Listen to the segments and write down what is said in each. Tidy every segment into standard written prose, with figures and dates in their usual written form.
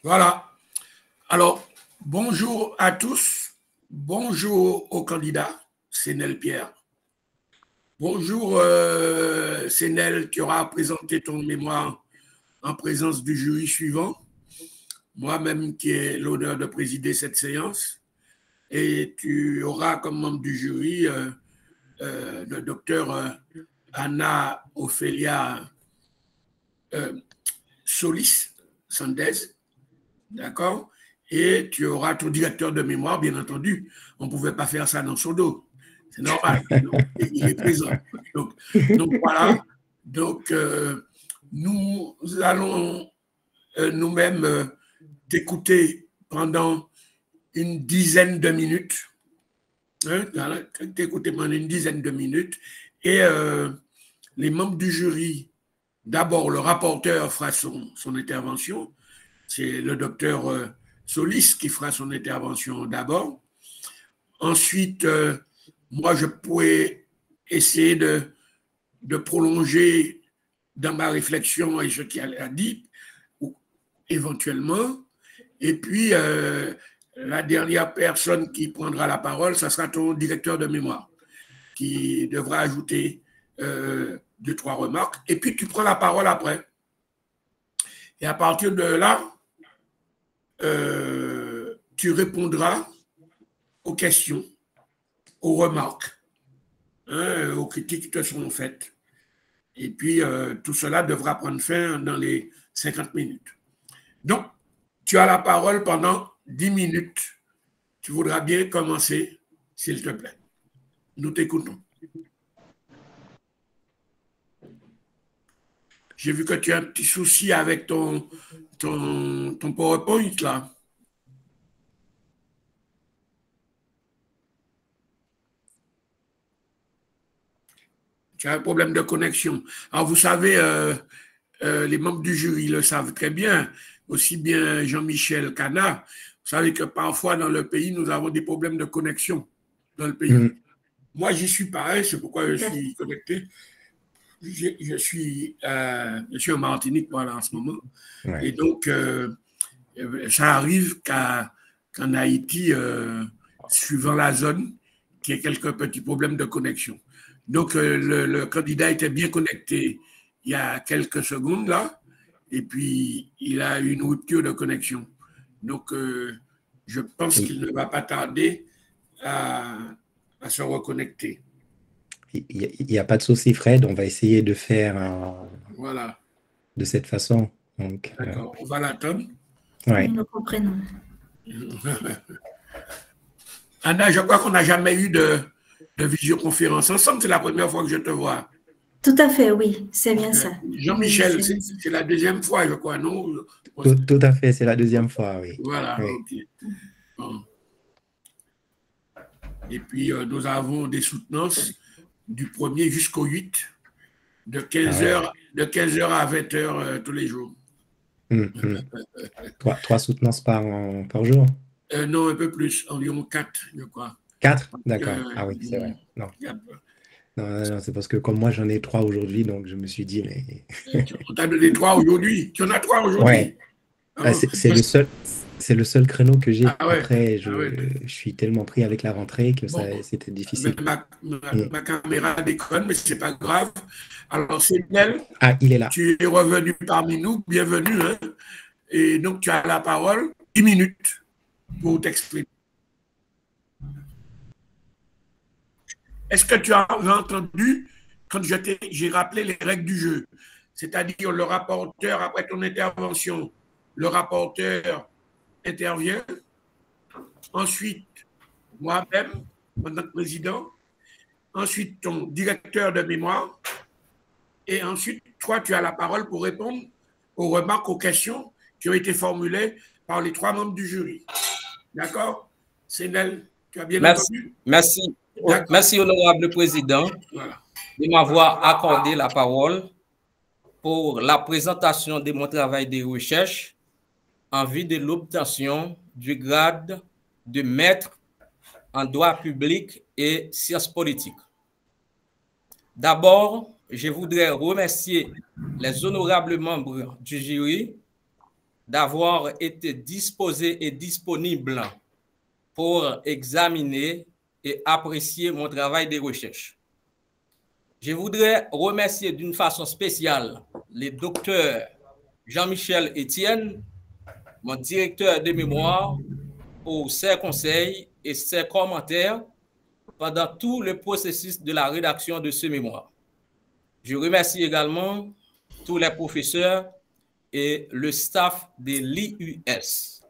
Voilà. Alors, bonjour à tous. Bonjour au candidat, Sénel Pierre. Bonjour, Sénel, tu auras présenté ton mémoire en présence du jury suivant, moi-même qui ai l'honneur de présider cette séance, et tu auras comme membre du jury le docteur Anna Ophelia Solis Sandez, d'accord? Et tu auras ton directeur de mémoire, bien entendu. On ne pouvait pas faire ça dans son dos. C'est normal. Il est présent. Donc voilà. Donc, nous allons nous-mêmes t'écouter pendant une dizaine de minutes. T'écouter pendant une dizaine de minutes. Et les membres du jury, d'abord, le rapporteur fera son intervention. C'est le docteur Solis qui fera son intervention d'abord. Ensuite, moi, je pourrais essayer de prolonger dans ma réflexion et ce qu'elle a dit, ou éventuellement. Et puis, la dernière personne qui prendra la parole, ça sera ton directeur de mémoire, qui devra ajouter 2-3 remarques. Et puis, tu prends la parole après. Et à partir de là, tu répondras aux questions, aux remarques, aux critiques qui te seront faites. Et puis, tout cela devra prendre fin dans les 50 minutes. Donc, tu as la parole pendant 10 minutes. Tu voudras bien commencer, s'il te plaît. Nous t'écoutons. J'ai vu que tu as un petit souci avec ton PowerPoint, là. Tu as un problème de connexion. Alors, vous savez, les membres du jury le savent très bien, aussi bien Jean-Michel Cana. Vous savez que parfois, dans le pays, nous avons des problèmes de connexion dans le pays. Moi, j'y suis pareil, c'est pourquoi je suis connecté. Je suis en Martinique, voilà, en ce moment. Ouais. Et donc, ça arrive qu'en Haïti, suivant la zone, qu'il y ait quelques petits problèmes de connexion. Donc, le candidat était bien connecté il y a quelques secondes, là, et puis il a eu une rupture de connexion. Donc, je pense qu'il ne va pas tarder à se reconnecter. Il n'y a pas de souci, Fred. On va essayer de faire voilà. De cette façon. D'accord. On va l'attendre. Ouais. Nous comprenons. Anna, je crois qu'on n'a jamais eu de visioconférence ensemble. C'est la première fois que je te vois. Tout à fait, oui. C'est bien ça. Jean-Michel, oui, c'est la deuxième fois, je crois, non? Tout à fait, c'est la deuxième fois, oui. Voilà, oui. OK. Bon. Et puis, nous avons des soutenances du 1er jusqu'au 8, de 15h à 20h tous les jours. Trois soutenances par jour? Non, un peu plus, environ 4, je crois. 4? D'accord. Ah oui, c'est vrai. Non. Non, c'est parce que comme moi, j'en ai 3 aujourd'hui, donc je me suis dit, mais... On t'a donné 3 aujourd'hui? Tu en as 3 aujourd'hui? Ouais. Ah, c'est le seul créneau que j'ai. Ah ouais. Après, je suis tellement pris avec la rentrée que c'était difficile. Ma caméra déconne, mais c'est pas grave. Alors, Sénel, il est là. Tu es revenu parmi nous, bienvenue. Hein? Et donc, tu as la parole, 10 minutes pour t'exprimer. Est-ce que tu as entendu quand j'ai rappelé les règles du jeu? C'est-à-dire le rapporteur, après ton intervention, le rapporteur intervient. Ensuite, moi-même, en tant que président. Ensuite, ton directeur de mémoire. Et ensuite, toi, tu as la parole pour répondre aux remarques, aux questions qui ont été formulées par les 3 membres du jury. D'accord? Sénel, tu as bien entendu? Merci. Merci, honorable président, de m'avoir accordé la parole pour la présentation de mon travail de recherche en vue de l'obtention du grade de maître en droit public et sciences politiques. D'abord, je voudrais remercier les honorables membres du jury d'avoir été disposé et disponible pour examiner et apprécier mon travail de recherche. Je voudrais remercier d'une façon spéciale les docteurs Jean-Michel Etienne, mon directeur de mémoire, pour ses conseils et ses commentaires pendant tout le processus de la rédaction de ce mémoire. Je remercie également tous les professeurs et le staff de l'IUS.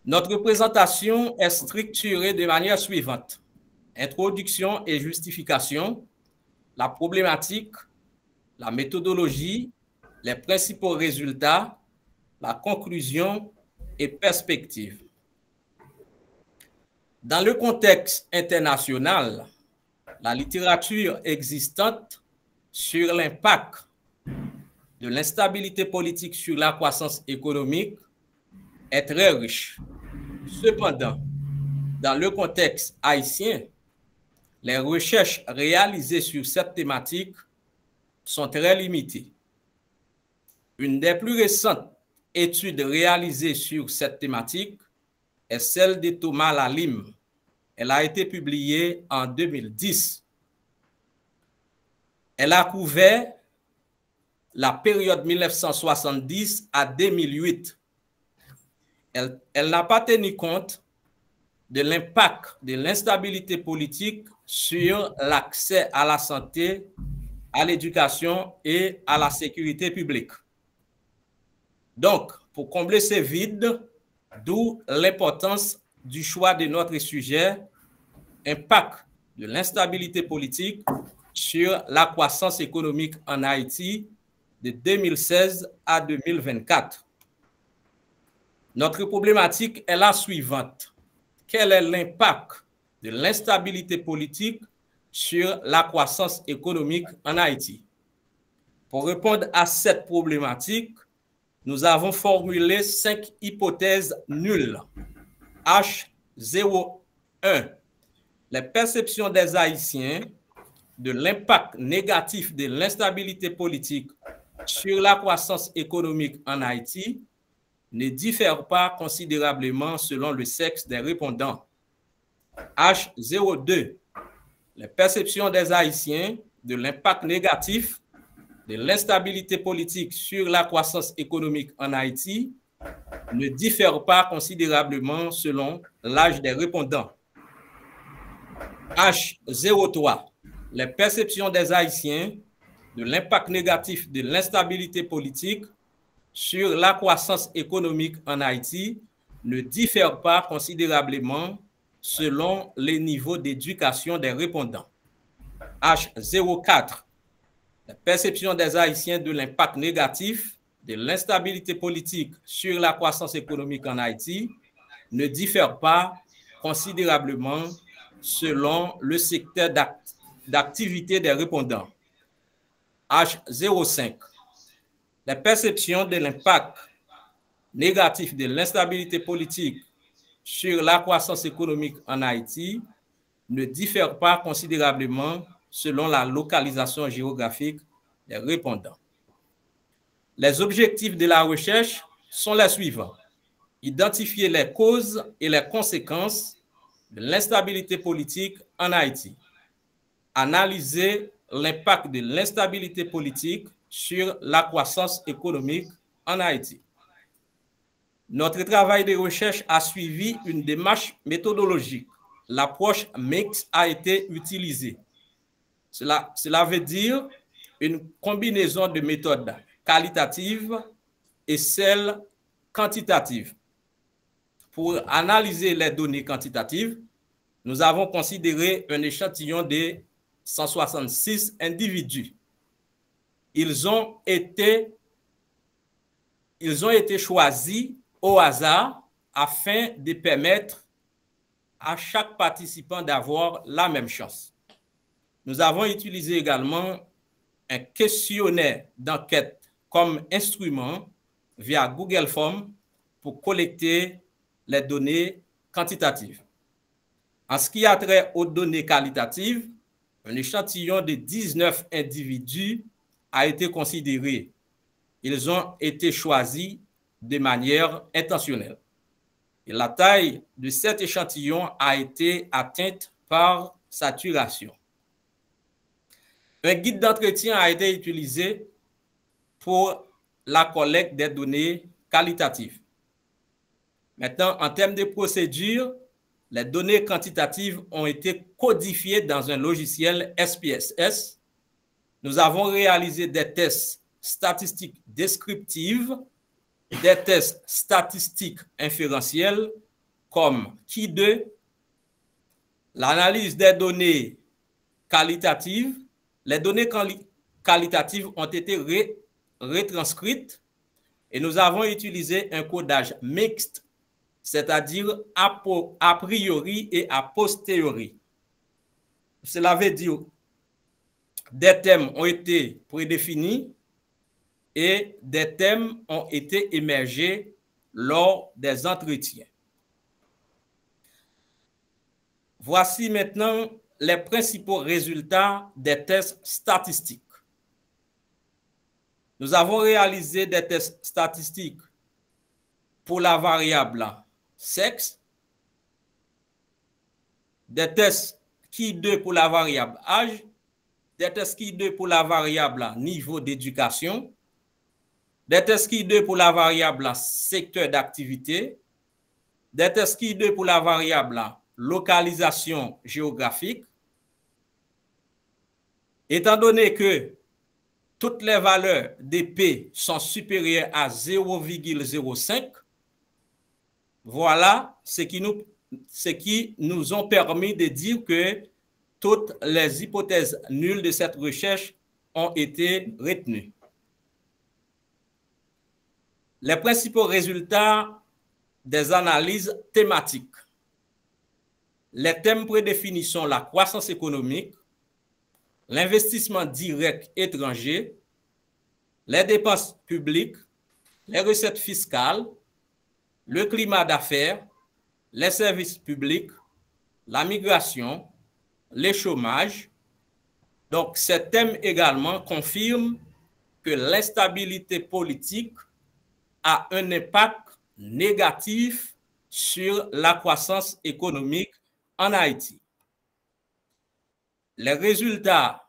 Notre présentation est structurée de manière suivante: introduction et justification, la problématique, la méthodologie, les principaux résultats, la conclusion et perspective. Dans le contexte international, la littérature existante sur l'impact de l'instabilité politique sur la croissance économique est très riche. Cependant, dans le contexte haïtien, les recherches réalisées sur cette thématique sont très limitées. Une des plus récentes études réalisées sur cette thématique est celle de Thomas Lalime. Elle a été publiée en 2010. Elle a couvert la période 1970 à 2008. Elle n'a pas tenu compte de l'impact de l'instabilité politique sur l'accès à la santé, à l'éducation et à la sécurité publique. Donc, pour combler ces vides, d'où l'importance du choix de notre sujet, impact de l'instabilité politique sur la croissance économique en Haïti de 2016 à 2024. Notre problématique est la suivante: quel est l'impact de l'instabilité politique sur la croissance économique en Haïti? Pour répondre à cette problématique, nous avons formulé 5 hypothèses nulles. H01, les perceptions des Haïtiens de l'impact négatif de l'instabilité politique sur la croissance économique en Haïti ne diffèrent pas considérablement selon le sexe des répondants. H02, les perceptions des Haïtiens de l'impact négatif de l'instabilité politique sur la croissance économique en Haïti ne diffèrent pas considérablement selon l'âge des répondants. H03, les perceptions des Haïtiens de l'impact négatif de l'instabilité politique sur la croissance économique en Haïti ne diffèrent pas considérablement selon les niveaux d'éducation des répondants. H04, la perception des Haïtiens de l'impact négatif de l'instabilité politique sur la croissance économique en Haïti ne diffère pas considérablement selon le secteur d'activité des répondants. H05, la perception de l'impact négatif de l'instabilité politique sur la croissance économique en Haïti ne diffère pas considérablement selon la localisation géographique des répondants. Les objectifs de la recherche sont les suivants: identifier les causes et les conséquences de l'instabilité politique en Haïti, analyser l'impact de l'instabilité politique sur la croissance économique en Haïti. Notre travail de recherche a suivi une démarche méthodologique. L'approche mixte a été utilisée. Cela veut dire une combinaison de méthodes qualitatives et celles quantitatives. Pour analyser les données quantitatives, nous avons considéré un échantillon de 166 individus. Ils ont été choisis au hasard afin de permettre à chaque participant d'avoir la même chance. Nous avons utilisé également un questionnaire d'enquête comme instrument via Google Forms pour collecter les données quantitatives. En ce qui a trait aux données qualitatives, un échantillon de 19 individus a été considéré. ils ont été choisis de manière intentionnelle. Et la taille de cet échantillon a été atteinte par saturation. Un guide d'entretien a été utilisé pour la collecte des données qualitatives. Maintenant, en termes de procédure, les données quantitatives ont été codifiées dans un logiciel SPSS. Nous avons réalisé des tests statistiques descriptives, des tests statistiques inférentiels comme Ki2, l'analyse des données qualitatives. Les données qualitatives ont été retranscrites et nous avons utilisé un codage mixte, c'est-à-dire a priori et a posteriori. Cela veut dire des thèmes ont été prédéfinis et des thèmes ont été émergés lors des entretiens. Voici maintenant les principaux résultats des tests statistiques. Nous avons réalisé des tests statistiques pour la variable sexe, des tests Ki2 pour la variable âge, des tests Ki2 pour la variable niveau d'éducation, des tests Ki2 pour la variable secteur d'activité, des tests Ki2 pour la variable localisation géographique. Étant donné que toutes les valeurs de P sont supérieures à 0,05, voilà ce qui nous ont permis de dire que toutes les hypothèses nulles de cette recherche ont été retenues. Les principaux résultats des analyses thématiques. Les thèmes prédéfinis sont la croissance économique, l'investissement direct étranger, les dépenses publiques, les recettes fiscales, le climat d'affaires, les services publics, la migration, le chômage. Donc, ces thèmes également confirment que l'instabilité politique a un impact négatif sur la croissance économique en Haïti. Les résultats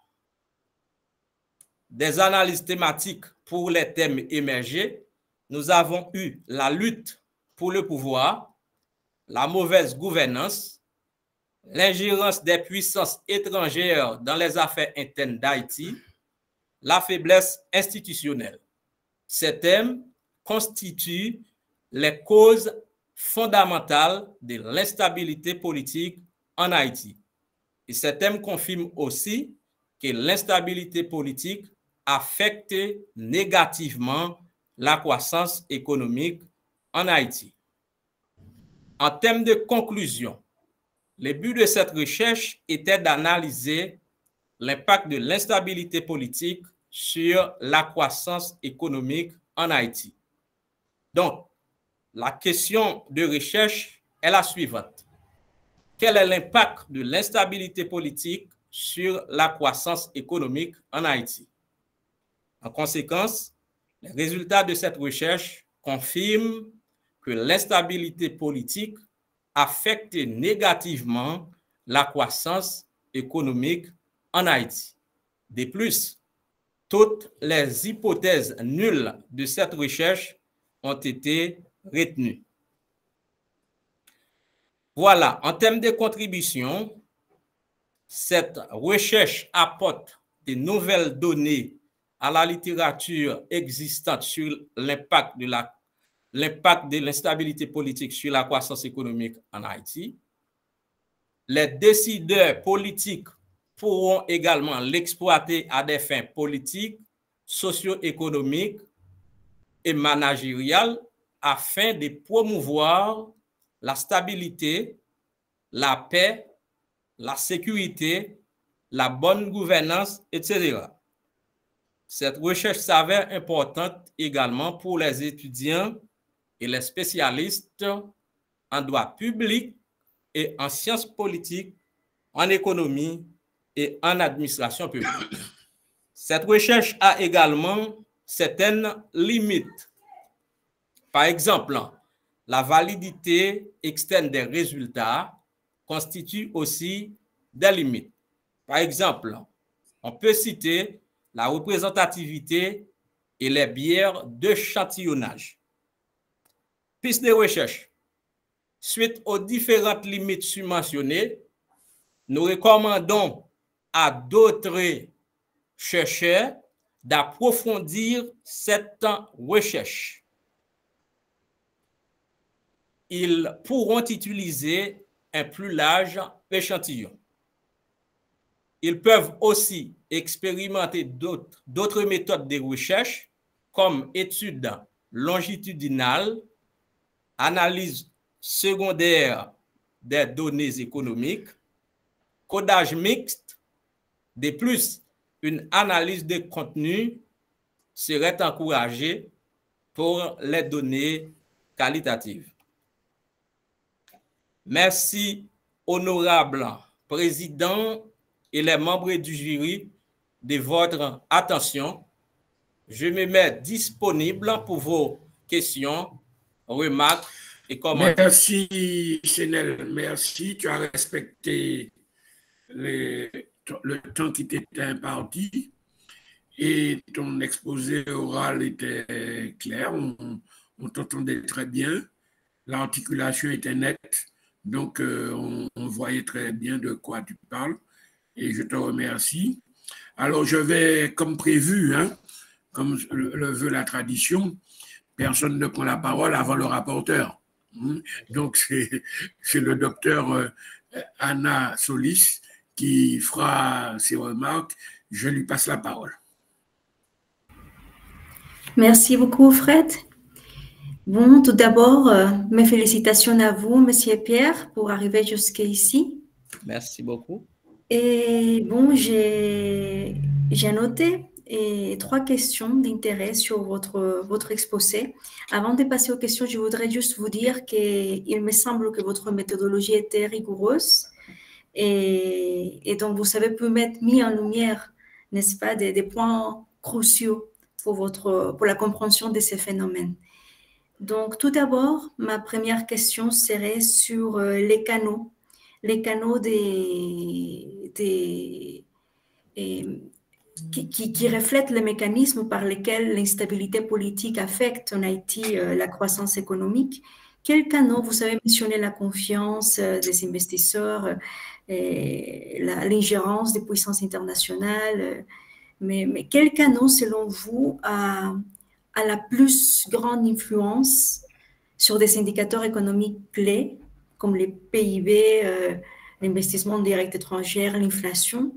des analyses thématiques pour les thèmes émergés, nous avons eu la lutte pour le pouvoir, la mauvaise gouvernance, l'ingérence des puissances étrangères dans les affaires internes d'Haïti, la faiblesse institutionnelle. Ces thèmes constituent les causes fondamentales de l'instabilité politique en Haïti. Et ces thèmes confirment aussi que l'instabilité politique affecte négativement la croissance économique en Haïti. En termes de conclusion, le but de cette recherche était d'analyser l'impact de l'instabilité politique sur la croissance économique en Haïti. Donc, la question de recherche est la suivante. Quel est l'impact de l'instabilité politique sur la croissance économique en Haïti? En conséquence, les résultats de cette recherche confirment que l'instabilité politique affecte négativement la croissance économique en Haïti. De plus, toutes les hypothèses nulles de cette recherche ont été retenues. Voilà, en termes de contribution, cette recherche apporte de nouvelles données à la littérature existante sur l'impact de l'instabilité politique sur la croissance économique en Haïti. Les décideurs politiques pourront également l'exploiter à des fins politiques, socio-économiques et managériales afin de promouvoir la stabilité, la paix, la sécurité, la bonne gouvernance, etc. Cette recherche s'avère importante également pour les étudiants et les spécialistes en droit public et en sciences politiques, en économie et en administration publique. Cette recherche a également certaines limites. Par exemple, la validité externe des résultats constitue aussi des limites. Par exemple, on peut citer la représentativité et les biais d'échantillonnage. Piste de recherche. Suite aux différentes limites submentionnées, nous recommandons à d'autres chercheurs d'approfondir cette recherche. Ils pourront utiliser un plus large échantillon. Ils peuvent aussi expérimenter d'autres méthodes de recherche comme études longitudinales, analyse secondaire des données économiques, codage mixte. De plus, une analyse de contenu serait encouragée pour les données qualitatives. Merci, honorable président et les membres du jury, de votre attention. Je me mets disponible pour vos questions, remarques et commentaires. Merci, Sénel. Merci. Tu as respecté le temps qui t'était imparti et ton exposé oral était clair. On t'entendait très bien. L'articulation était nette. Donc, on voyait très bien de quoi tu parles. Et je te remercie. Alors, je vais, comme prévu, hein, comme le veut la tradition, personne ne prend la parole avant le rapporteur. Donc, c'est le docteur Anna Solis qui fera ses remarques. Je lui passe la parole. Merci beaucoup, Fred. Bon, tout d'abord, mes félicitations à vous, Monsieur Pierre, pour arriver jusqu'ici. Merci beaucoup. Et bon, j'ai noté 3 questions d'intérêt sur votre exposé. Avant de passer aux questions, je voudrais juste vous dire qu'il me semble que votre méthodologie était rigoureuse et donc vous avez pu mettre mis en lumière, n'est-ce pas, des points cruciaux pour la compréhension de ces phénomènes. Donc, tout d'abord, ma première question serait sur les canaux qui reflètent les mécanismes par lesquels l'instabilité politique affecte en Haïti la croissance économique. Quels canaux, vous avez mentionné la confiance des investisseurs, l'ingérence des puissances internationales, mais quels canaux, selon vous, a la plus grande influence sur des indicateurs économiques clés, comme les PIB, l'investissement direct étranger, l'inflation?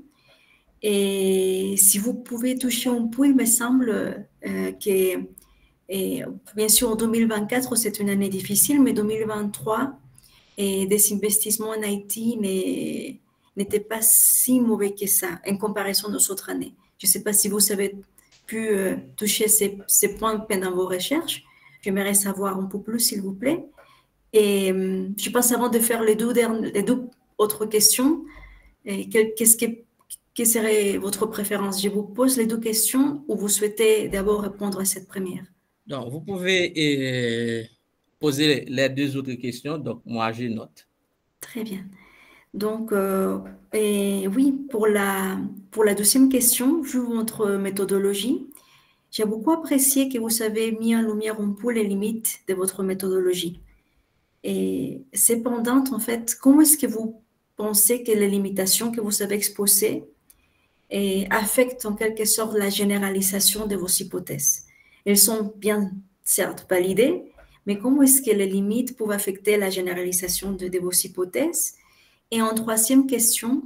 Et si vous pouvez toucher un peu, il me semble que, bien sûr, 2024, c'est une année difficile, mais 2023, des investissements en Haïti n'étaient pas si mauvais que ça en comparaison aux autres années. Je ne sais pas si vous avez pu toucher ces points pendant vos recherches. J'aimerais savoir un peu plus, s'il vous plaît. Et je pense, avant de faire les deux autres questions, quelle serait votre préférence? Je vous pose les 2 questions ou vous souhaitez d'abord répondre à cette première? Donc, vous pouvez poser les 2 autres questions. Donc, moi, je note. Très bien. Donc, oui, pour la 2e question, vu votre méthodologie, j'ai beaucoup apprécié que vous avez mis en lumière un peu les limites de votre méthodologie. Et cependant, en fait, comment est-ce que vous pensez que les limitations que vous avez exposées affectent en quelque sorte la généralisation de vos hypothèses? Elles sont bien, certes, validées, mais comment est-ce que les limites peuvent affecter la généralisation de vos hypothèses? Et en 3e question,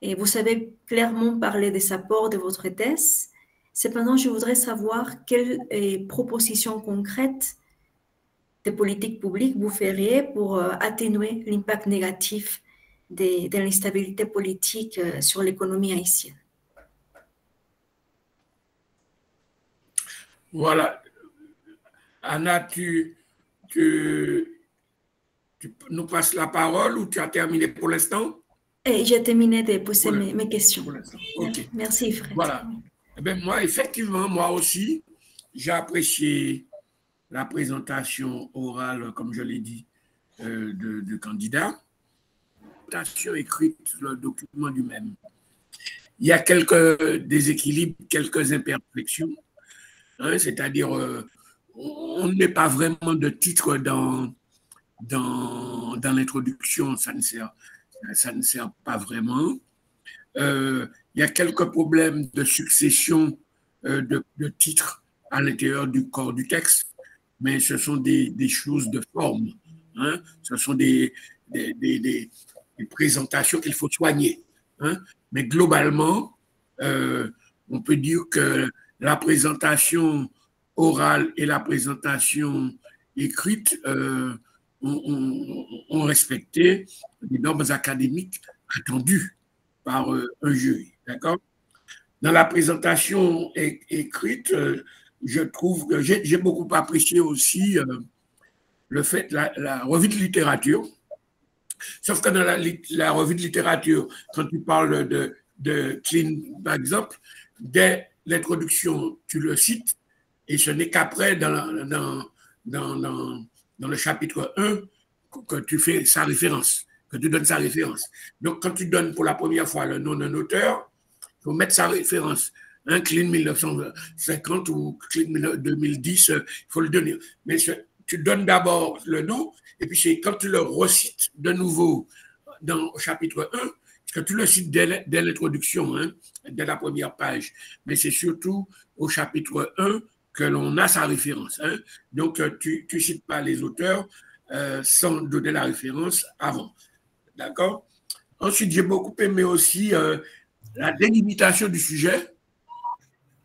vous avez clairement parlé des apports de votre thèse. Cependant, je voudrais savoir quelles propositions concrètes de politique publique vous feriez pour atténuer l'impact négatif de l'instabilité politique sur l'économie haïtienne. Voilà. Anna, tu nous passes la parole ou tu as terminé pour l'instant? J'ai terminé de poser mes questions. Okay. Merci, Fred. Voilà. Eh bien, moi, effectivement, moi aussi, j'ai apprécié la présentation orale, comme je l'ai dit, de candidat. La présentation écrite, le document lui-même. Il y a quelques déséquilibres, quelques imperfections, hein, c'est-à-dire on ne met pas vraiment de titre dans l'introduction, ça ne sert pas vraiment. Il y a quelques problèmes de succession de titres à l'intérieur du corps du texte, mais ce sont des choses de forme, hein, ce sont des présentations qu'il faut soigner, hein. Mais globalement, on peut dire que la présentation orale et la présentation écrite ont respecté les normes académiques attendues par un jury. D'accord? Dans la présentation écrite, je trouve que j'ai beaucoup apprécié aussi le fait, la revue de littérature. Sauf que dans la revue de littérature, quand tu parles de Klein, par exemple, dès l'introduction, tu le cites, et ce n'est qu'après, dans le chapitre 1, que tu fais sa référence, que tu donnes sa référence. Donc, quand tu donnes pour la première fois le nom d'un auteur, il faut mettre sa référence. Hein, Klein 1950 ou Klein 2010, il faut le donner. Mais tu donnes d'abord le nom, et puis c'est quand tu le recites de nouveau dans le chapitre 1, parce que tu le cites dès l'introduction, hein, dès la première page, mais c'est surtout au chapitre 1 que l'on a sa référence. Hein. Donc, tu ne cites pas les auteurs sans donner la référence avant. D'accord? Ensuite, j'ai beaucoup aimé aussi la délimitation du sujet.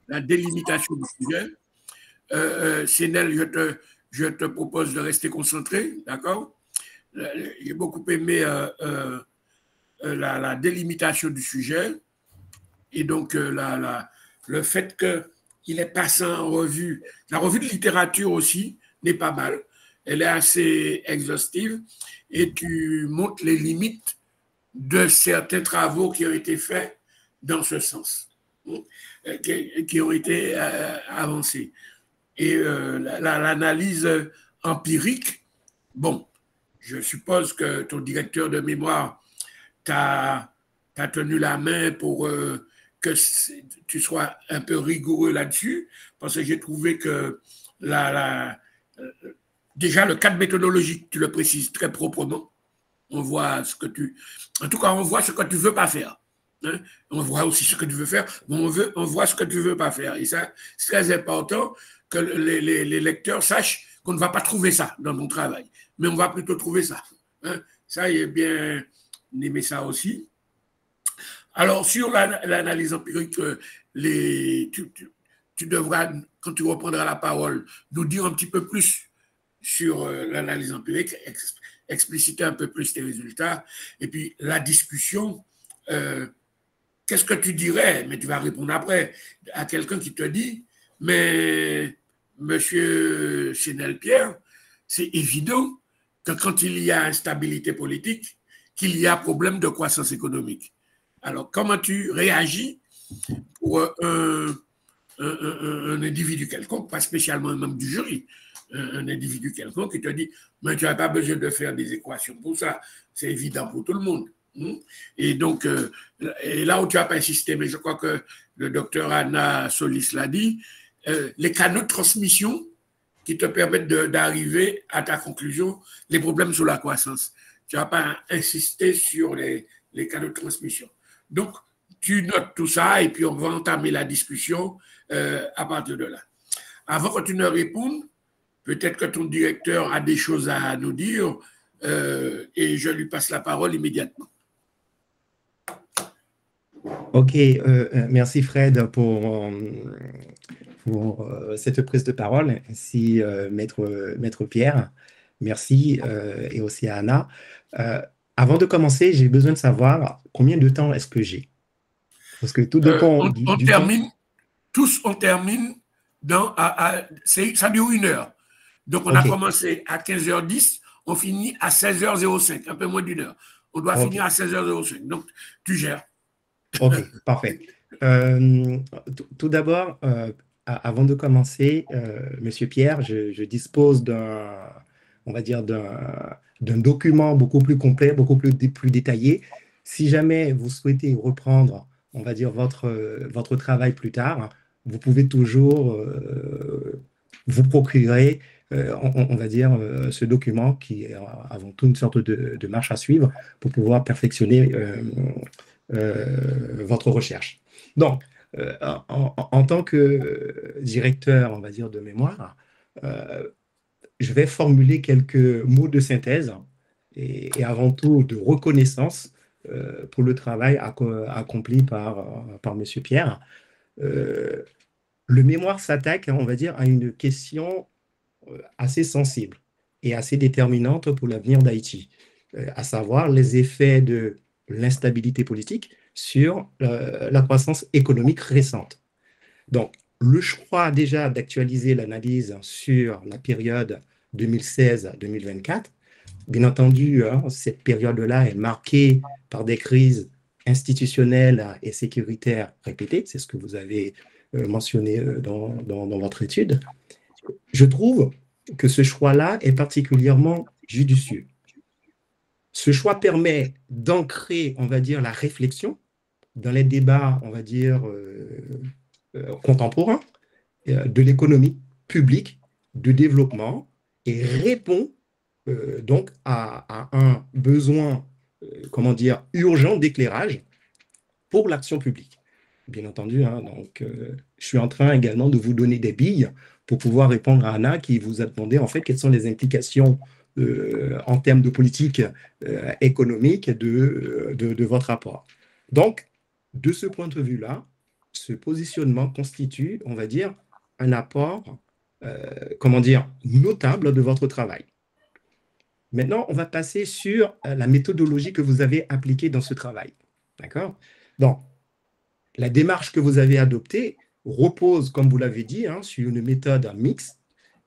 La délimitation du sujet. Sénel, je te propose de rester concentré, d'accord? J'ai beaucoup aimé la délimitation du sujet et donc le fait qu'il est passé en revue. La revue de littérature aussi n'est pas mal. Elle est assez exhaustive et tu montres les limites de certains travaux qui ont été faits dans ce sens, qui ont été avancés. Et l'analyse empirique, bon, je suppose que ton directeur de mémoire t'a tenu la main pour que tu sois un peu rigoureux là-dessus, parce que j'ai trouvé que déjà le cadre méthodologique, tu le précises très proprement. On voit en tout cas, on voit ce que tu ne veux pas faire. Hein? On voit aussi ce que tu veux faire, mais on voit ce que tu ne veux pas faire. Et ça, c'est très important que les lecteurs sachent qu'on ne va pas trouver ça dans mon travail, mais on va plutôt trouver ça. Hein? Ça, il est bien aimé ça aussi. Alors, sur l'analyse empirique, tu devras, quand tu reprendras la parole, nous dire un petit peu plus sur l'analyse empirique, expliciter un peu plus tes résultats. Et puis, la discussion, qu'est-ce que tu dirais, mais tu vas répondre après, à quelqu'un qui te dit, mais Monsieur Sénel-Pierre, c'est évident que quand il y a instabilité politique, qu'il y a problème de croissance économique. Alors, comment tu réagis pour un individu quelconque, pas spécialement un membre du jury, un individu quelconque qui te dit, mais tu n'as pas besoin de faire des équations pour ça, c'est évident pour tout le monde. Et donc, et là où tu n'as pas insisté, mais je crois que le docteur Anna Solis l'a dit, les canaux de transmission qui te permettent d'arriver à ta conclusion, les problèmes sur la croissance. Tu n'as pas insisté sur les canaux de transmission. Donc, tu notes tout ça et puis on va entamer la discussion à partir de là. Avant que tu ne répondes, peut-être que ton directeur a des choses à nous dire et je lui passe la parole immédiatement. Ok, merci Fred pour cette prise de parole. Ainsi, Maître Pierre, merci, et aussi à Anna. Avant de commencer, j'ai besoin de savoir combien de temps est-ce que j'ai. Parce que tout dépend du termine, tous on termine, ça dure 1 heure. Donc on a commencé à 15h10, on finit à 16h05, un peu moins d'1 heure. On doit finir à 16h05, donc tu gères. Ok, parfait. Tout d'abord, avant de commencer, Monsieur Pierre, je dispose on va dire, d'un document beaucoup plus complet, beaucoup plus détaillé. Si jamais vous souhaitez reprendre, on va dire, votre travail plus tard, vous pouvez toujours vous procurer, on va dire, ce document qui est avant tout une sorte de marche à suivre pour pouvoir perfectionner votre recherche. Donc, en tant que directeur, on va dire, de mémoire, je vais formuler quelques mots de synthèse et avant tout de reconnaissance pour le travail accompli par M. Pierre. Le mémoire s'attaque, on va dire, à une question assez sensible et assez déterminante pour l'avenir d'Haïti, à savoir les effets de l'instabilité politique sur la croissance économique récente. Donc, le choix déjà d'actualiser l'analyse sur la période 2016-2024, bien entendu, cette période-là est marquée par des crises institutionnelles et sécuritaires répétées, c'est ce que vous avez mentionné dans votre étude. Je trouve que ce choix-là est particulièrement judicieux. Ce choix permet d'ancrer, on va dire, la réflexion dans les débats, on va dire, contemporains de l'économie publique, de développement, et répond donc à un besoin, comment dire, urgent d'éclairage pour l'action publique. Bien entendu, donc, je suis en train également de vous donner des billes pour pouvoir répondre à Anna qui vous a demandé en fait quelles sont les implications en termes de politique économique de votre rapport. Donc, de ce point de vue-là, ce positionnement constitue, on va dire, un apport, comment dire, notable de votre travail. Maintenant, on va passer sur la méthodologie que vous avez appliquée dans ce travail. D'accord? Donc, la démarche que vous avez adoptée repose, comme vous l'avez dit, sur une méthode mixte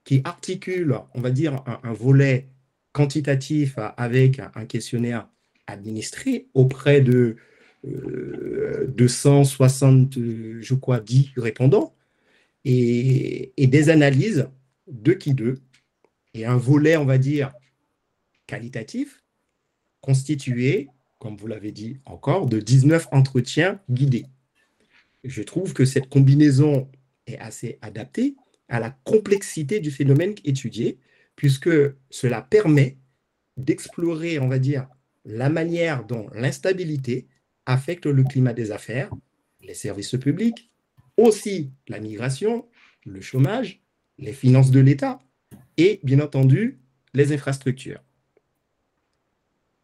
qui articule, on va dire, un volet quantitatif avec un questionnaire administré auprès de 260, je crois, 10 répondants et des analyses 2 et un volet, on va dire, qualitatif constitué, comme vous l'avez dit encore, de 19 entretiens guidés. Je trouve que cette combinaison est assez adaptée à la complexité du phénomène étudié, puisque cela permet d'explorer, on va dire, la manière dont l'instabilité affecte le climat des affaires, les services publics, aussi la migration, le chômage, les finances de l'État et, bien entendu, les infrastructures.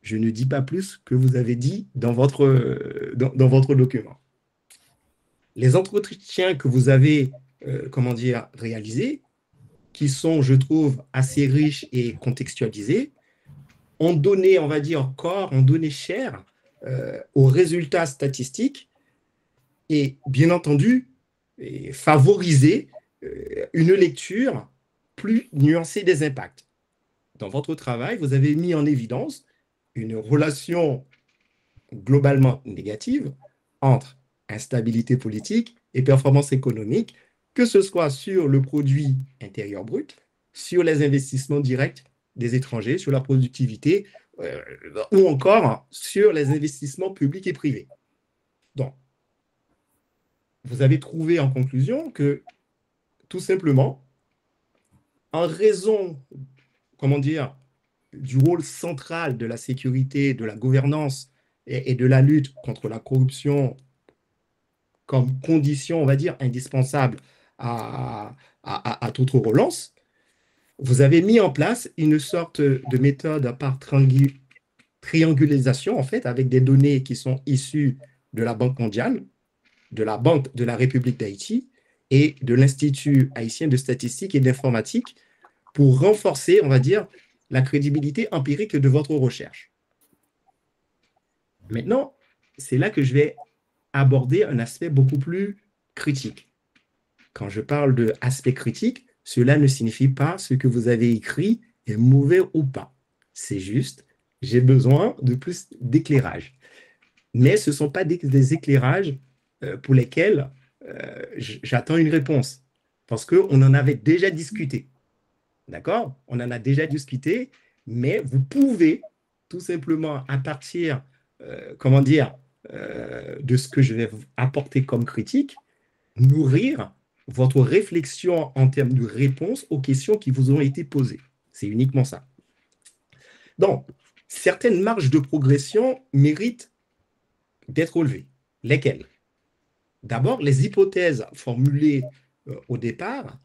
Je ne dis pas plus que vous avez dit dans votre document. Les entretiens que vous avez, comment dire, réalisés, qui sont, je trouve, assez riches et contextualisés, ont donné, on va dire, corps, ont donné chair aux résultats statistiques et, bien entendu, favoriser une lecture plus nuancée des impacts. Dans votre travail, vous avez mis en évidence une relation globalement négative entre instabilité politique et performance économique, que ce soit sur le produit intérieur brut, sur les investissements directs des étrangers, sur la productivité, ou encore sur les investissements publics et privés. Donc, vous avez trouvé en conclusion que, tout simplement, en raison, comment dire, du rôle central de la sécurité, de la gouvernance et de la lutte contre la corruption comme condition, on va dire, indispensable à toute relance, vous avez mis en place une sorte de méthode par triangularisation, en fait, avec des données qui sont issues de la Banque mondiale, de la Banque de la République d'Haïti et de l'Institut haïtien de statistique et d'informatique pour renforcer, on va dire, la crédibilité empirique de votre recherche. Maintenant, c'est là que je vais aborder un aspect beaucoup plus critique. Quand je parle d'aspect critique, cela ne signifie pas ce que vous avez écrit est mauvais ou pas. C'est juste, j'ai besoin de plus d'éclairage. Mais ce ne sont pas des éclairages pour lesquels j'attends une réponse. parce qu'on en avait déjà discuté. D'accord? On en a déjà discuté, mais vous pouvez tout simplement, à partir, de ce que je vais vous apporter comme critique, nourrir votre réflexion en termes de réponse aux questions qui vous ont été posées. C'est uniquement ça. Donc, certaines marges de progression méritent d'être relevées. Lesquelles? D'abord, les hypothèses formulées au départ,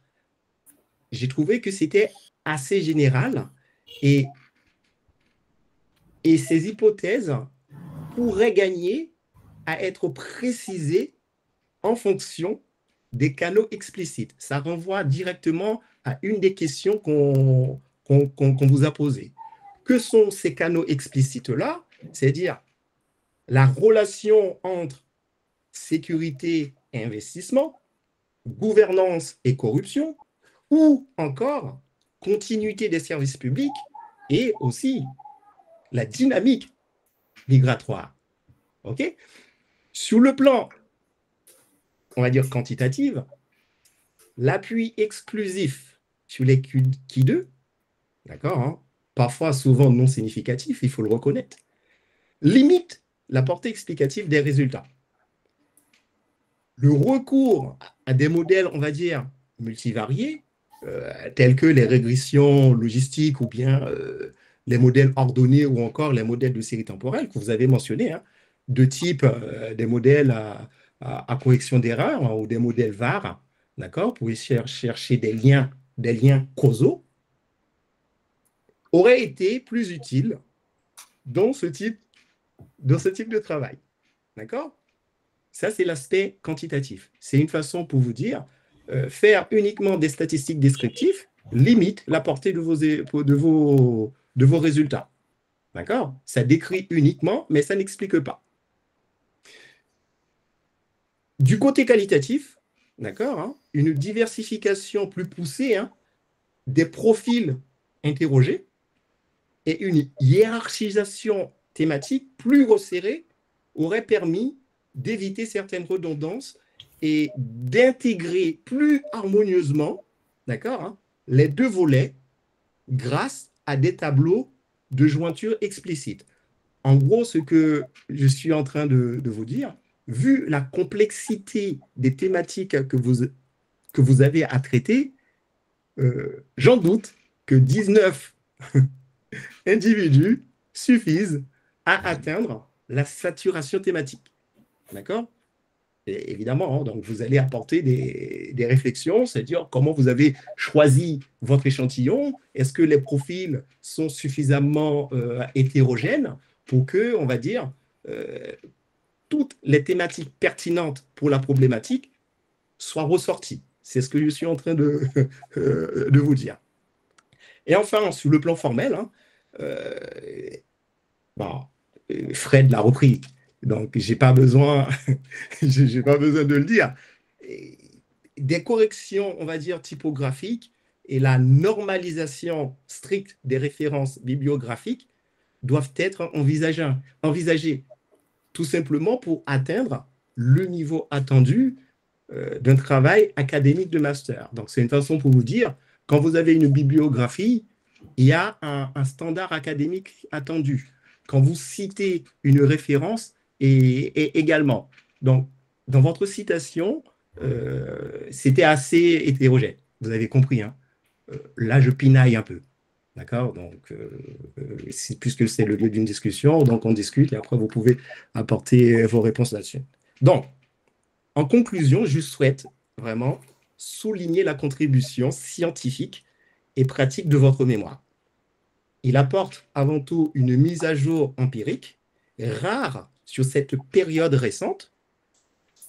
j'ai trouvé que c'était assez général et ces hypothèses pourraient gagner à être précisées en fonction des canaux explicites. Ça renvoie directement à une des questions qu'on vous a posées. Que sont ces canaux explicites-là? C'est-à-dire la relation entre sécurité et investissement, gouvernance et corruption, ou encore continuité des services publics et aussi la dynamique migratoire. OK? Sur le plan, on va dire quantitatif, l'appui exclusif sur les Q2, d'accord, hein, parfois souvent non significatif, il faut le reconnaître, limite la portée explicative des résultats. Le recours à des modèles, on va dire, multivariés, tels que les régressions logistiques ou bien les modèles ordonnés ou encore les modèles de série temporelle que vous avez mentionnés, hein, de type des modèles à correction d'erreurs, hein, ou des modèles VAR, d'accord, pour chercher des liens causaux, aurait été plus utile dans ce type de travail. D'accord? Ça, c'est l'aspect quantitatif. C'est une façon pour vous dire, faire uniquement des statistiques descriptives limite la portée de vos résultats. D'accord? Ça décrit uniquement, mais ça n'explique pas. Du côté qualitatif, d'accord, hein, une diversification plus poussée, hein, des profils interrogés et une hiérarchisation thématique plus resserrée aurait permis d'éviter certaines redondances et d'intégrer plus harmonieusement, d'accord, hein, les deux volets grâce à des tableaux de jointure explicites. En gros, ce que je suis en train de vous dire, vu la complexité des thématiques que vous avez à traiter, j'en doute que 19 individus suffisent à atteindre la saturation thématique. D'accord? Et évidemment, hein, donc vous allez apporter des réflexions, c'est-à-dire comment vous avez choisi votre échantillon, est-ce que les profils sont suffisamment hétérogènes pour que, on va dire, toutes les thématiques pertinentes pour la problématique soient ressorties. C'est ce que je suis en train de vous dire. Et enfin, sur le plan formel, hein, Fred l'a repris, donc je n'ai pas besoin de le dire. Des corrections, on va dire, typographiques et la normalisation stricte des références bibliographiques doivent être envisagées tout simplement pour atteindre le niveau attendu d'un travail académique de master. Donc, c'est une façon pour vous dire, quand vous avez une bibliographie, il y a un standard académique attendu. Quand vous citez une référence, et également. Donc, dans votre citation, c'était assez hétérogène. Vous avez compris, hein? Là, je pinaille un peu. D'accord? Donc, puisque c'est le lieu d'une discussion, donc on discute et après, vous pouvez apporter vos réponses là-dessus. Donc, en conclusion, je souhaite vraiment souligner la contribution scientifique et pratique de votre mémoire. Il apporte avant tout une mise à jour empirique, rare sur cette période récente,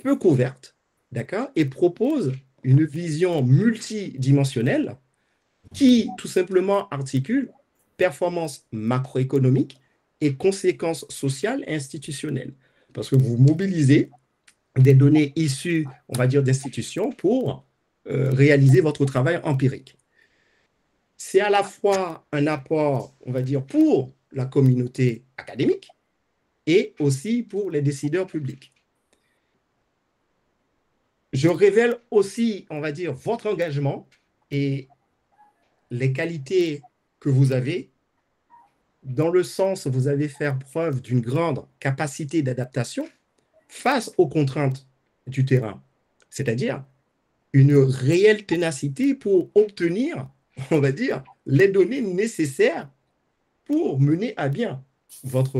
peu couverte, d'accord, et propose une vision multidimensionnelle qui, tout simplement, articule performance macroéconomique et conséquences sociales et institutionnelles. Parce que vous mobilisez des données issues, on va dire, d'institutions pour réaliser votre travail empirique. C'est à la fois un apport, on va dire, pour la communauté académique et aussi pour les décideurs publics. je révèle aussi, on va dire, votre engagement et les qualités que vous avez, dans le sens où vous avez fait preuve d'une grande capacité d'adaptation face aux contraintes du terrain, c'est-à-dire une réelle ténacité pour obtenir, on va dire, les données nécessaires pour mener à bien votre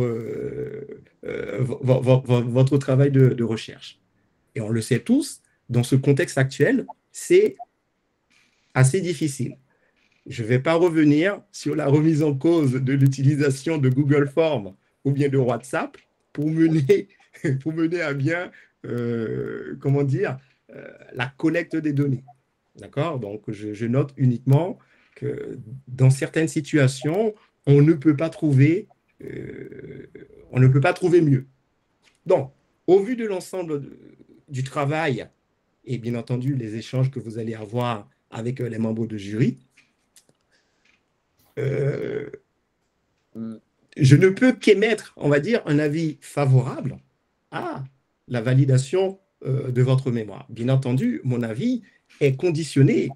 travail de recherche. Et on le sait tous, dans ce contexte actuel, c'est assez difficile. Je ne vais pas revenir sur la remise en cause de l'utilisation de Google Forms ou bien de WhatsApp pour mener à bien, comment dire, la collecte des données. D'accord? Donc, je note uniquement que dans certaines situations, on ne peut pas trouver mieux. Donc, au vu de l'ensemble du travail et bien entendu les échanges que vous allez avoir avec les membres de jury, je ne peux qu'émettre, on va dire, un avis favorable à la validation de votre mémoire. Bien entendu, mon avis est conditionné,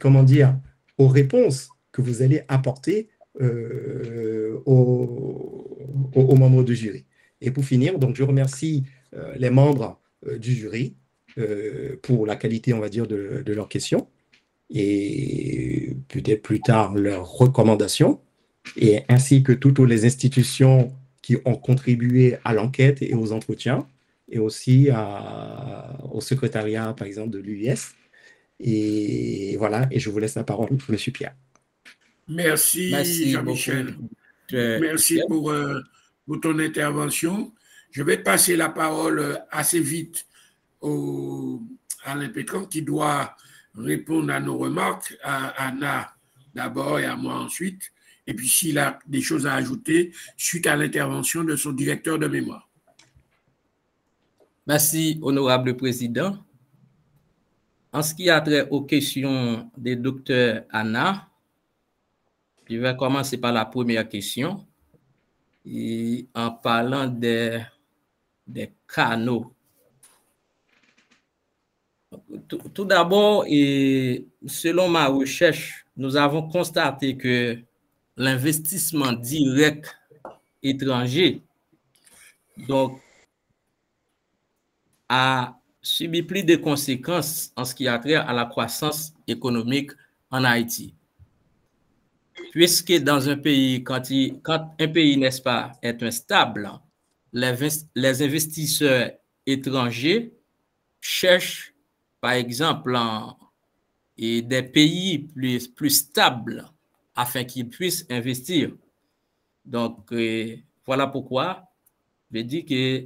comment dire, aux réponses que vous allez apporter aux membres du jury. Et pour finir, donc, je remercie les membres du jury pour la qualité, on va dire, de leurs questions et peut-être plus tard leurs recommandations, et ainsi que toutes les institutions qui ont contribué à l'enquête et aux entretiens, et aussi au secrétariat, par exemple, de l'UIS. Et voilà, et je vous laisse la parole, M. Pierre. Merci Jean-Michel. Merci pour ton intervention. Je vais passer la parole assez vite à Alain Pétran qui doit répondre à nos remarques, à Anna d'abord et à moi ensuite, et puis s'il a des choses à ajouter suite à l'intervention de son directeur de mémoire. Merci, honorable président. En ce qui a trait aux questions des docteurs Anna, je vais commencer par la première question, et en parlant des canaux. Tout d'abord, selon ma recherche, nous avons constaté que l'investissement direct étranger donc, a subi plus de conséquences en ce qui a trait à la croissance économique en Haïti. Puisque dans un pays, quand un pays, n'est-ce pas, est instable, les investisseurs étrangers cherchent, par exemple, des pays plus stables afin qu'ils puissent investir. Donc, voilà pourquoi je dis que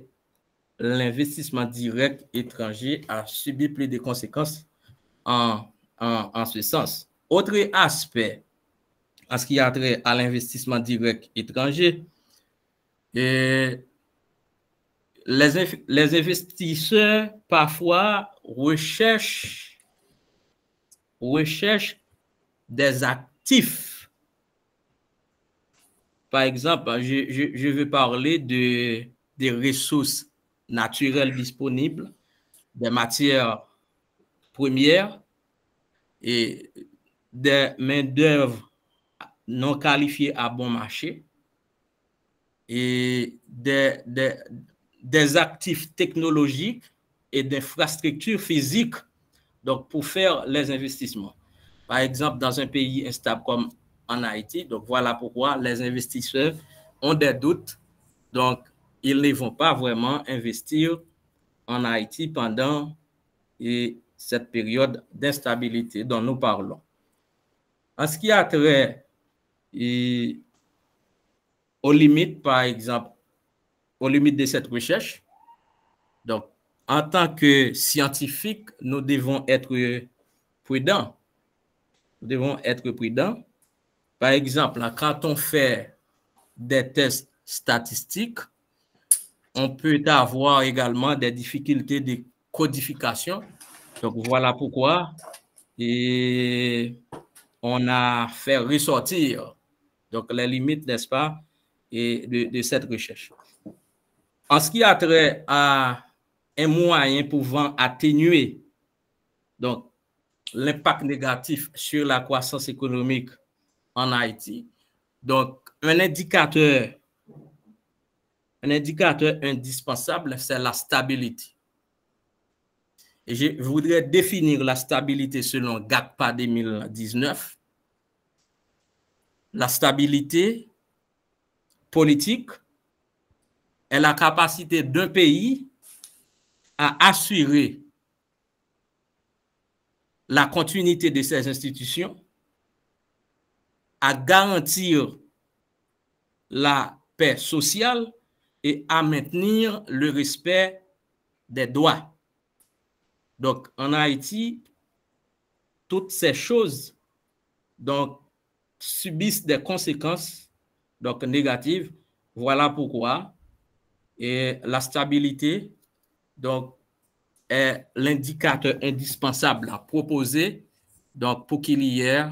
l'investissement direct étranger a subi plus de conséquences en ce sens. Autre aspect, en ce qui a trait à l'investissement direct étranger, les investisseurs parfois recherchent des actifs. Par exemple, je veux parler des ressources naturelles disponibles, des matières premières et des main-d'œuvre non qualifiées à bon marché et des actifs technologiques et d'infrastructures physiques donc pour faire les investissements. Par exemple, dans un pays instable comme en Haïti, donc voilà pourquoi les investisseurs ont des doutes, donc ils ne vont pas vraiment investir en Haïti pendant cette période d'instabilité dont nous parlons. En ce qui a trait aux limites, par exemple, aux limites de cette recherche, donc en tant que scientifiques, nous devons être prudents. Nous devons être prudents. Par exemple, quand on fait des tests statistiques, on peut avoir également des difficultés de codification. Donc, voilà pourquoi on a fait ressortir donc, les limites, n'est-ce pas, de cette recherche. En ce qui a trait à un moyen pouvant atténuer donc l'impact négatif sur la croissance économique en Haïti. Donc, un indicateur indispensable, c'est la stabilité. Et je voudrais définir la stabilité selon GACPA 2019. La stabilité politique est la capacité d'un pays à assurer la continuité de ses institutions, à garantir la paix sociale et à maintenir le respect des droits. Donc, en Haïti, toutes ces choses donc, subissent des conséquences donc, négatives. Voilà pourquoi et la stabilité donc, est l'indicateur indispensable à proposer donc, pour qu'il y ait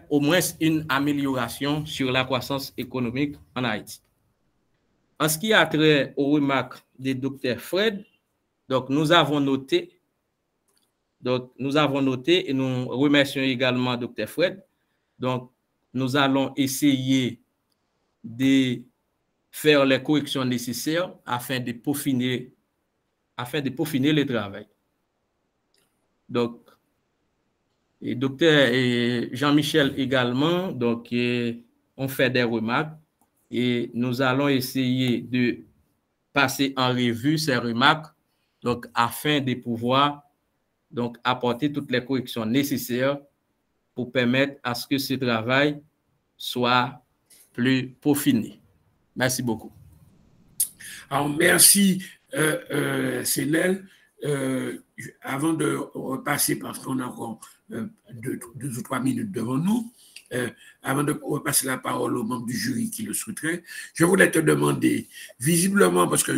au moins une amélioration sur la croissance économique en Haïti. En ce qui a trait aux remarques du Dr. Fred, donc nous avons noté et nous remercions également Dr. Fred. Donc, nous allons essayer de faire les corrections nécessaires afin de peaufiner le travail. Donc, et Dr. Jean-Michel également, donc, on fait des remarques et nous allons essayer de passer en revue ces remarques donc, afin de pouvoir donc, apporter toutes les corrections nécessaires pour permettre à ce que ce travail soit plus peaufiné. Merci beaucoup. Alors, merci, Cénel. Avant de repasser, parce qu'on a encore 2 ou 3 minutes devant nous, avant de repasser la parole aux membres du jury qui le souhaiteraient, je voulais te demander, visiblement, parce que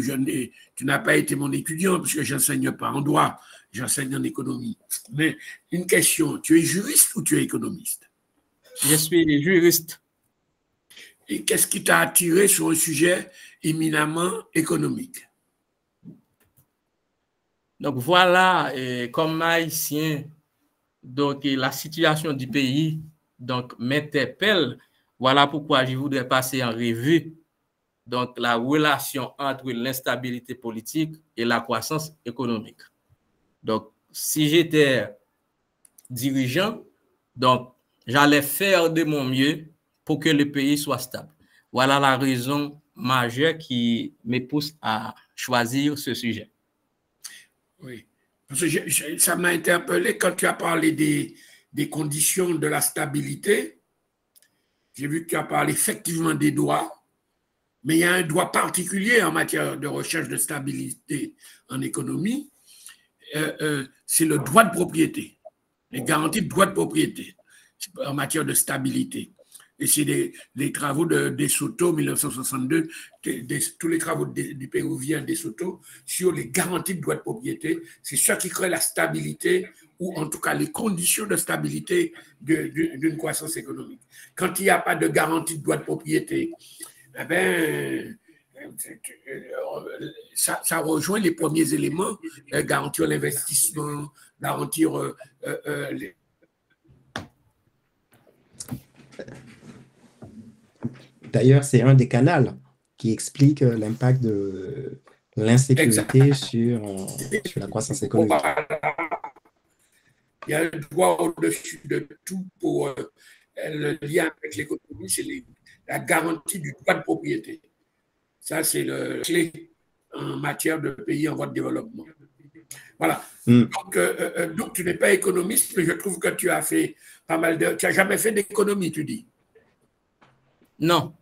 tu n'as pas été mon étudiant, parce que je n'enseigne pas en droit, j'enseigne en économie, mais une question, tu es juriste ou tu es économiste? Je suis juriste. Et qu'est-ce qui t'a attiré sur un sujet éminemment économique? Donc voilà, comme haïtien, donc la situation du pays donc m'interpelle. Voilà pourquoi je voudrais passer en revue donc la relation entre l'instabilité politique et la croissance économique. Donc si j'étais dirigeant, donc j'allais faire de mon mieux pour que le pays soit stable. Voilà la raison majeure qui me pousse à choisir ce sujet. Oui, parce que ça m'a interpellé quand tu as parlé des conditions de la stabilité. J'ai vu que tu as parlé effectivement des droits, mais il y a un droit particulier en matière de recherche de stabilité en économie, c'est le droit de propriété, les garanties de droit de propriété en matière de stabilité. Et c'est les travaux de De Soto, 1962, tous les travaux du péruvien De Soto sur les garanties de droit de propriété. C'est ça qui crée la stabilité, ou en tout cas les conditions de stabilité d'une croissance économique. Quand il n'y a pas de garantie de droit de propriété, eh ben, ça rejoint les premiers éléments, garantir l'investissement, garantir les... D'ailleurs, c'est un des canaux qui explique l'impact de l'insécurité sur la croissance économique. Il y a un droit au-dessus de tout pour le lien avec l'économie, c'est la garantie du droit de propriété. Ça, c'est le clé en matière de pays en voie de développement. Voilà. Donc, tu n'es pas économiste, mais je trouve que tu as fait pas mal de... Tu n'as jamais fait d'économie, tu dis? Non,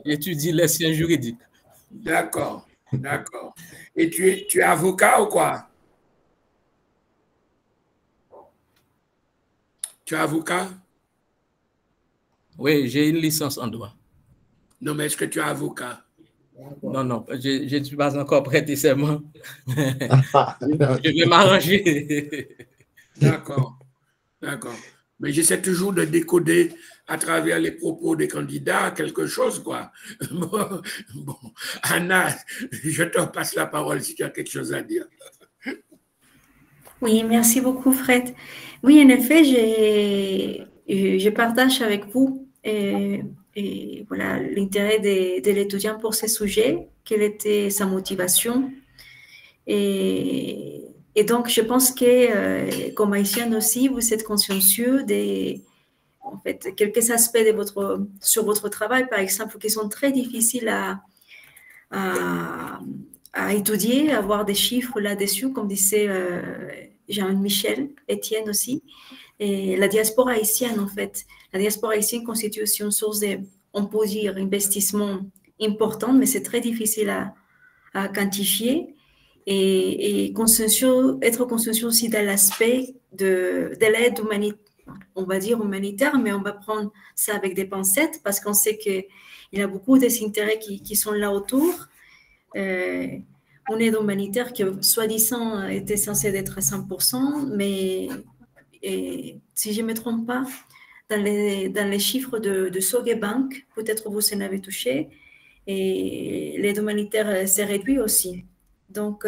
j'étudie les sciences juridiques. D'accord, d'accord. Et tu es avocat ou quoi? Tu es avocat? Oui, j'ai une licence en droit. Non, mais est-ce que tu es avocat? Non, non, je ne suis pas encore prêté serment. Je vais m'arranger. D'accord, d'accord. Mais j'essaie toujours de décoder à travers les propos des candidats quelque chose, quoi. Bon, Anna, je te passe la parole si tu as quelque chose à dire. Oui, merci beaucoup, Fred. Oui, en effet, je partage avec vous et voilà l'intérêt de l'étudiant pour ce sujet, quelle était sa motivation. Et donc, je pense que, comme haïtienne aussi, vous êtes consciencieux des en fait, quelques aspects sur votre travail, par exemple, qui sont très difficiles à étudier, à avoir des chiffres là-dessus, comme disait Jean-Michel, Étienne aussi. Et la diaspora haïtienne, en fait, la diaspora haïtienne constitue aussi une source de, on peut dire, investissement important, mais c'est très difficile à quantifier. Et être consciencieux aussi de l'aspect de l'aide humanitaire, on va dire humanitaire, mais on va prendre ça avec des pincettes parce qu'on sait qu'il y a beaucoup d'intérêts qui sont là autour. Une aide humanitaire qui, soi-disant, était censée être à 100%, mais si je ne me trompe pas, dans les chiffres de Sogebank, peut-être vous en avez touché, et l'aide humanitaire s'est réduite aussi. Donc,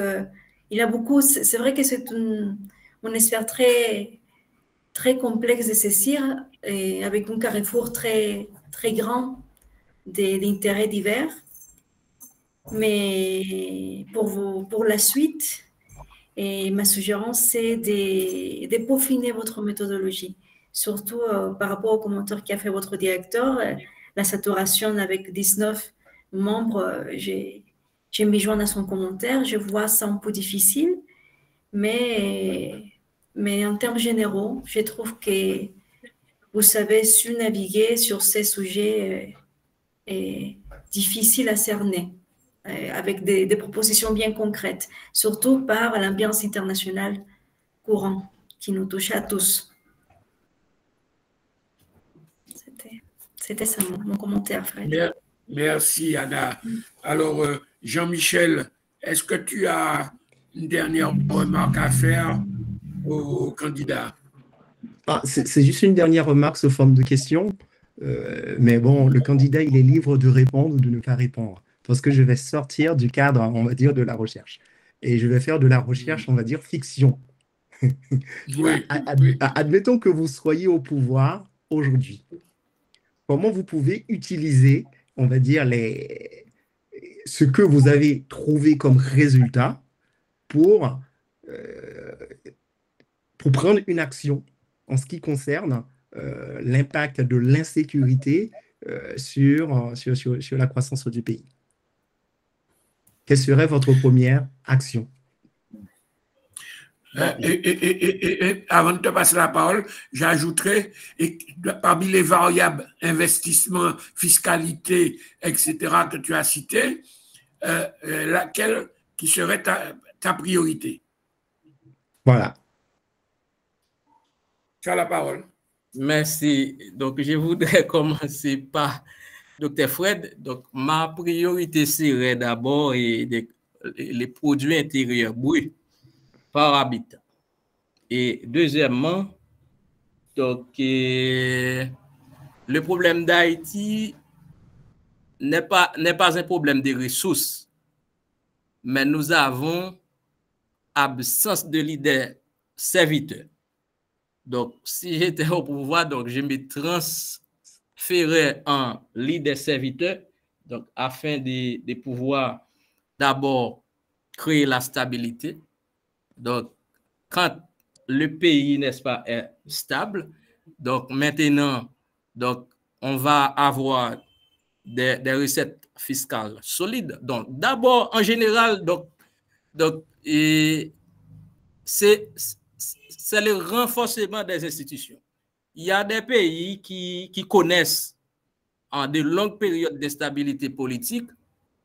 il y a beaucoup, c'est vrai que c'est une sphère très, très complexe de saisir et avec un carrefour très, très grand d'intérêts divers. Mais pour la suite, et ma suggérance, c'est de peaufiner votre méthodologie, surtout par rapport au commentaire qu'a fait votre directeur, la saturation avec 19 membres, je me joins à son commentaire, je vois ça un peu difficile, mais en termes généraux, je trouve que vous savez su naviguer sur ces sujets difficiles à cerner, avec des propositions bien concrètes, surtout par l'ambiance internationale courante qui nous touche à tous. C'était ça mon commentaire, Fred. Merci, Anna. Alors, Jean-Michel, est-ce que tu as une dernière remarque à faire au candidat? C'est juste une dernière remarque sous forme de question. Mais bon, le candidat, il est libre de répondre ou de ne pas répondre. Parce que je vais sortir du cadre, on va dire, de la recherche. Et je vais faire de la recherche, on va dire, fiction. Oui. Admettons que vous soyez au pouvoir aujourd'hui. Comment vous pouvez utiliser, on va dire, ce que vous avez trouvé comme résultat pour prendre une action en ce qui concerne l'impact de l'insécurité sur la croissance du pays. Quelle serait votre première action? Et avant de te passer la parole, j'ajouterai, parmi les variables investissement, fiscalité, etc., que tu as citées, laquelle qui serait ta priorité? Voilà. Tu as la parole. Merci. Donc, je voudrais commencer par Dr. Fred. Donc, ma priorité serait d'abord les produits intérieurs bruts par habitant. Et deuxièmement, donc, le problème d'Haïti n'est pas un problème de ressources, mais nous avons absence de leader serviteur. Donc, si j'étais au pouvoir, donc je me transférais en leader serviteur, donc afin de pouvoir d'abord créer la stabilité. Donc, quand le pays, n'est-ce pas, est stable, donc maintenant, donc, on va avoir des recettes fiscales solides. Donc, d'abord, en général, c'est le renforcement des institutions. Il y a des pays qui connaissent en de longues périodes d'instabilité politique,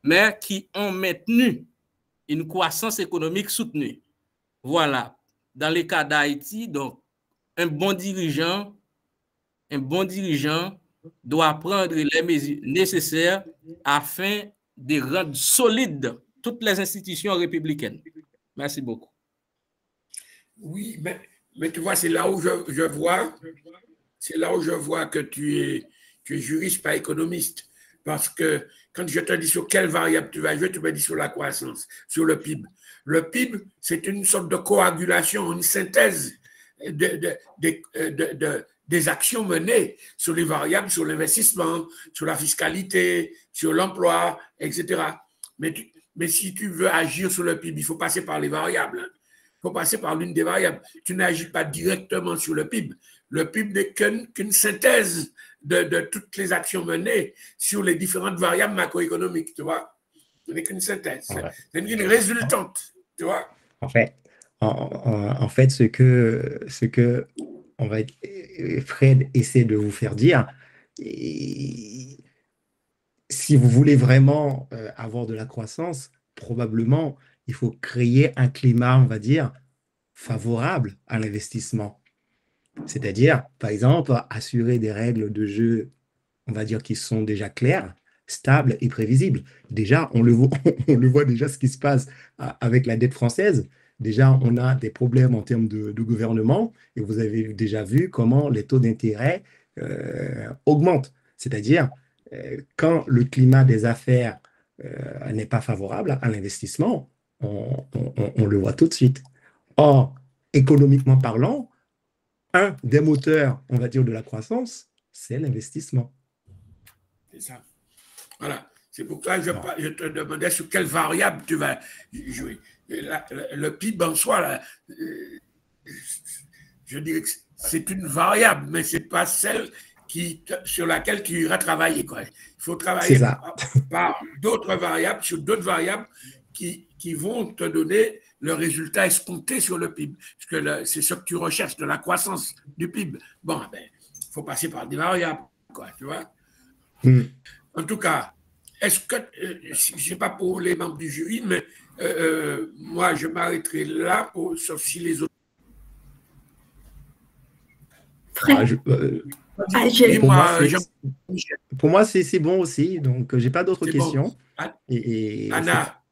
mais qui ont maintenu une croissance économique soutenue. Voilà. Dans le cas d'Haïti, donc, un bon dirigeant doit prendre les mesures nécessaires afin de rendre solides toutes les institutions républicaines. Merci beaucoup. Oui, mais tu vois, c'est là où je vois c'est là où je vois que tu es juriste, pas économiste. Parce que quand je te dis sur quelle variable tu vas jouer, tu me dis sur la croissance, sur le PIB. Le PIB, c'est une sorte de coagulation, une synthèse des actions menées sur les variables, sur l'investissement, sur la fiscalité, sur l'emploi, etc. Mais si tu veux agir sur le PIB, il faut passer par les variables. Il faut passer par l'une des variables. Tu n'agis pas directement sur le PIB. Le PIB n'est qu'une synthèse de toutes les actions menées sur les différentes variables macroéconomiques, tu vois. Ce n'est qu'une synthèse. Ouais. C'est une résultante, tu vois. En fait, ce que on va, Fred essaie de vous faire dire, si vous voulez vraiment avoir de la croissance, probablement, il faut créer un climat, on va dire, favorable à l'investissement. C'est-à-dire, par exemple, assurer des règles de jeu, on va dire, qui sont déjà claires, stables et prévisibles. Déjà, on le voit déjà ce qui se passe avec la dette française. Déjà, on a des problèmes en termes de gouvernement et vous avez déjà vu comment les taux d'intérêt augmentent. C'est-à-dire, quand le climat des affaires n'est pas favorable à l'investissement, on le voit tout de suite. Or, économiquement parlant, un des moteurs, on va dire, de la croissance, c'est l'investissement. C'est ça. Voilà. C'est pourquoi je te demandais sur quelle variable tu vas jouer. Le PIB en soi, là, je dirais que c'est une variable, mais ce n'est pas celle sur laquelle tu iras travailler, quoi. Il faut travailler par d'autres variables, sur d'autres variables qui vont te donner le résultat escompté sur le PIB. Parce que c'est ce que tu recherches, de la croissance du PIB. Bon, ben, il faut passer par des variables, quoi, tu vois. En tout cas, est-ce que, je ne sais pas pour les membres du jury, mais moi, je m'arrêterai là, sauf si les autres... Pour moi, c'est bon aussi, donc je n'ai pas d'autres questions. Bon. Anna.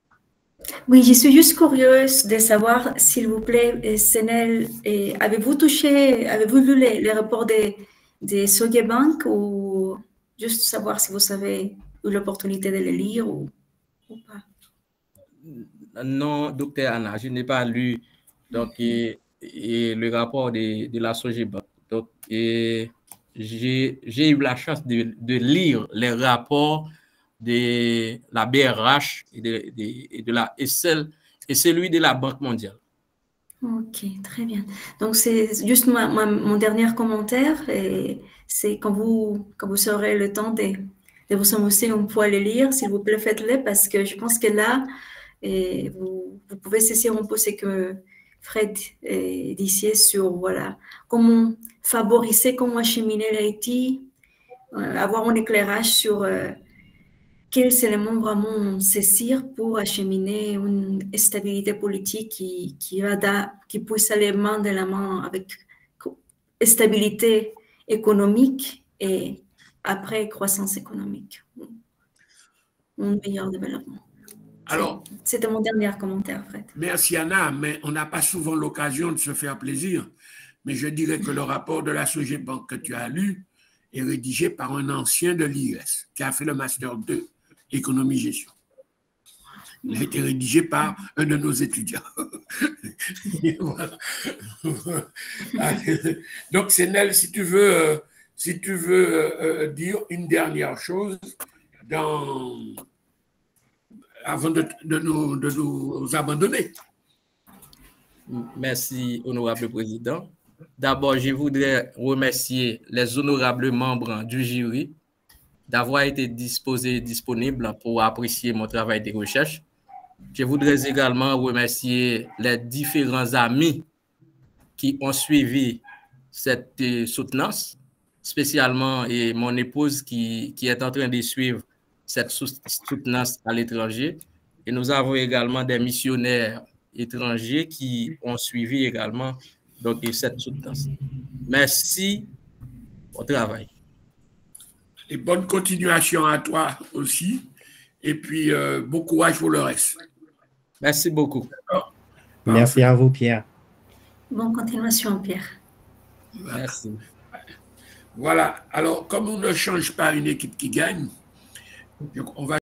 Oui, je suis juste curieuse de savoir, s'il vous plaît, Senel, avez-vous lu les rapports de Soge Bank ou juste savoir si vous avez eu l'opportunité de les lire ou pas? Non, docteur Anna, je n'ai pas lu donc, le rapport de la Soge Bank. Donc, j'ai eu la chance de lire les rapports de la BRH et de la SL et celui de la Banque mondiale. Ok, très bien. Donc, c'est juste mon dernier commentaire. C'est quand vous aurez le temps de vous amuser, on peut les lire. S'il vous plaît, faites-le parce que je pense que là, vous pouvez saisir un peu ce que Fred disait sur voilà, comment favoriser, comment acheminer l'Haïti, avoir un éclairage sur quels éléments vraiment saisir pour acheminer une stabilité politique qui puisse aller main de la main avec stabilité économique et après croissance économique. Un meilleur développement. Alors, c'était mon dernier commentaire, Fred. Merci Anna, mais on n'a pas souvent l'occasion de se faire plaisir. Mais je dirais que le rapport de la Soge Bank que tu as lu est rédigé par un ancien de l'IES qui a fait le Master 2, Économie-Gestion. Il a été rédigé par un de nos étudiants. Voilà. Donc, Senel, si tu veux dire une dernière chose avant de nous abandonner. Merci, honorable président. D'abord, je voudrais remercier les honorables membres du jury d'avoir été disponibles pour apprécier mon travail de recherche. Je voudrais également remercier les différents amis qui ont suivi cette soutenance, spécialement mon épouse qui est en train de suivre cette soutenance à l'étranger. Et nous avons également des missionnaires étrangers qui ont suivi également donc, cette soutenance. Merci au travail. Et bonne continuation à toi aussi. Et puis, bon courage pour le reste. Merci beaucoup. Merci à vous, Pierre. Bonne continuation, Pierre. Merci. Voilà. Alors, comme on ne change pas une équipe qui gagne, on va